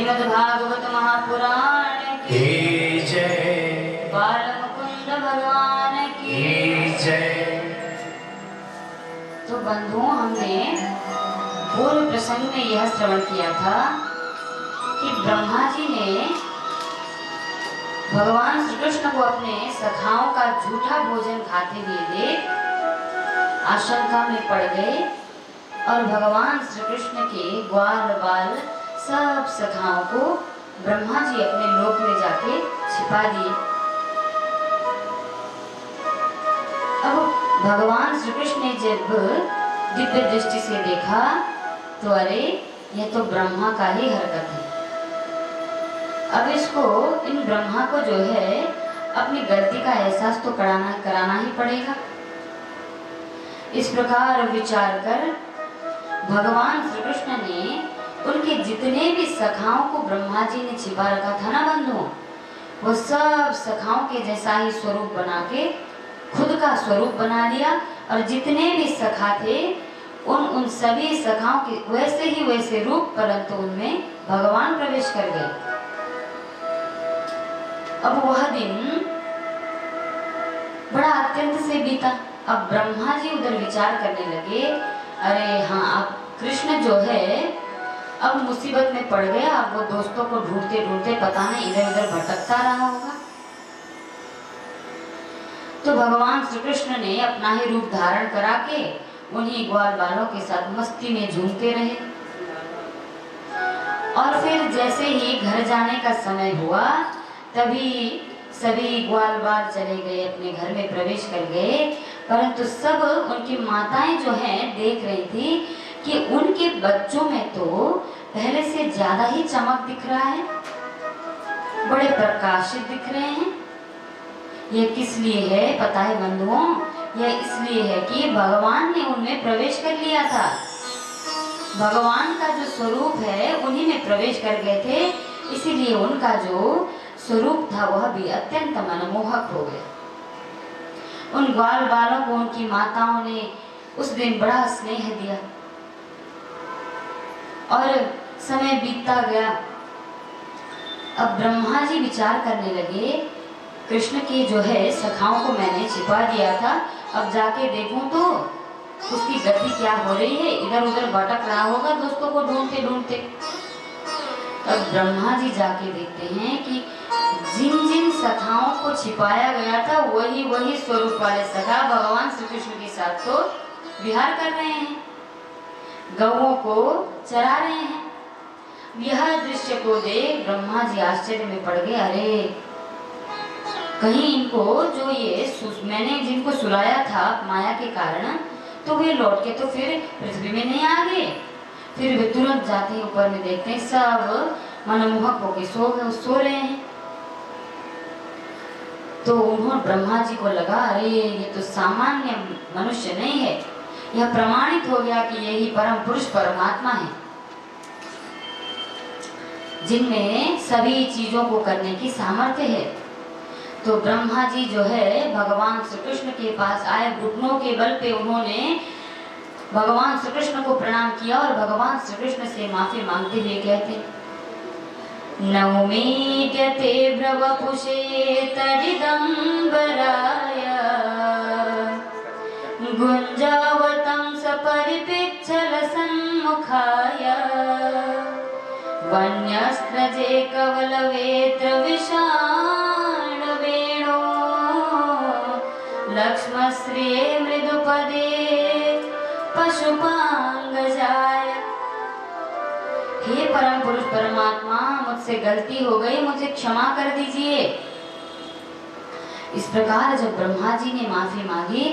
श्रीमद्भागवत महापुराण की जय। बाल मुकुंद भगवान की जय। तो बंधुओं, हमने पूर्व प्रसंग में यह श्रवण किया था कि ब्रह्मा जी ने भगवान श्री कृष्ण को अपने सखाओं का झूठा भोजन खाते हुए देख आशंका में पड़ गए और भगवान श्री कृष्ण के ग्वाल बाल सब सखाओं को ब्रह्मा जी अपने लोक में जाके छिपा दिए। अब भगवान श्री कृष्ण ने जब दिव्य दृष्टि से देखा तो अरे, यह तो ब्रह्मा का ही हरकत है। अब इसको, इन ब्रह्मा को जो है अपनी गलती का एहसास तो कराना ही पड़ेगा। इस प्रकार विचार कर भगवान श्री कृष्ण ने उनके जितने भी सखाओं को ब्रह्मा जी ने छिपा रखा था ना बंधुओं, वो सब सखाओं के जैसा ही स्वरूप बना के खुद का स्वरूप बना लिया और जितने भी सखा थे उन सभी सखाओं के वैसे ही वैसे रूप, परंतु उनमें भगवान प्रवेश कर गए। अब वह दिन बड़ा अत्यंत से बीता। अब ब्रह्मा जी उधर विचार करने लगे, अरे हाँ, अब कृष्ण जो है अब मुसीबत में पड़ गया। अब वो दोस्तों को ढूंढते ढूंढते पता नहीं इधर उधर भटकता रहा होगा। तो भगवान श्री कृष्ण ने अपना ही रूप धारण करा के उन्हीं ग्वाल बालों के साथ मस्ती में झूमते रहे। और फिर जैसे ही घर जाने का समय हुआ तभी सभी ग्वाल बाल चले गए, अपने घर में प्रवेश कर गए। परंतु सब उनकी माताएं जो हैं देख रही थी कि उनके बच्चों में तो पहले से ज्यादा ही चमक दिख रहा है, बड़े प्रकाशित दिख रहे हैं। यह किस लिए है पता है बंधुओं? यह इसलिए है कि भगवान ने उनमें प्रवेश कर लिया था। भगवान का जो स्वरूप है उन्हीं में प्रवेश कर गए थे, इसीलिए उनका जो स्वरूप था वह भी अत्यंत मनमोहक हो गया। उन ग्वाल बालों को उनकी माताओं ने उस दिन बड़ा स्नेह दिया और समय बीतता गया। अब ब्रह्मा जी विचार करने लगे, कृष्ण की जो है सखाओं को मैंने छिपा दिया था, अब जाके देखूं तो उसकी गति क्या हो रही है, इधर उधर भटक रहा होगा दोस्तों को ढूंढते ढूंढते। तब ब्रह्मा जी जाके देखते हैं कि जिन जिन सखाओं को छिपाया गया था वही वही स्वरूप वाले सखा भगवान श्री कृष्ण के साथ तो विहार कर रहे हैं, गौओं को चरा रहे हैं। यह दृश्य को देख ब्रह्मा जी आश्चर्य में पड़ गए, अरे कहीं इनको जो मैंने जिनको सुलाया था माया के कारण, तो वे लौट के तो फिर पृथ्वी में नहीं आ गए। फिर वे तुरंत जाते हैं ऊपर में, देखते हैं सब मनमोहक होके सो रहे हैं। तो उन्होंने ब्रह्मा जी को लगा, अरे ये तो सामान्य मनुष्य नहीं है, यह प्रमाणित हो गया कि यही परम पुरुष परमात्मा है जिनमें सभी चीजों को करने की सामर्थ्य है। तो ब्रह्मा जी जो है भगवान श्री कृष्ण के पास आए, घुटनों के बल पे उन्होंने भगवान श्री कृष्ण को प्रणाम किया और भगवान श्री कृष्ण से माफी मांगते हुए कहते, नौमीड्यते ब्रवपुषे तडिदम्बराय गुञ्जावतं सपरिपिच्छल सन्मुखाय वन्यस्त्रजे कवलवेत्र विषाणवेणो लक्ष्मश्रिये मृदुपदे पशुपांगजाय। हे परम पुरुष परमात्मा, मुझसे गलती हो गई, मुझे क्षमा कर दीजिए। इस प्रकार जब ब्रह्मा जी ने माफी मांगी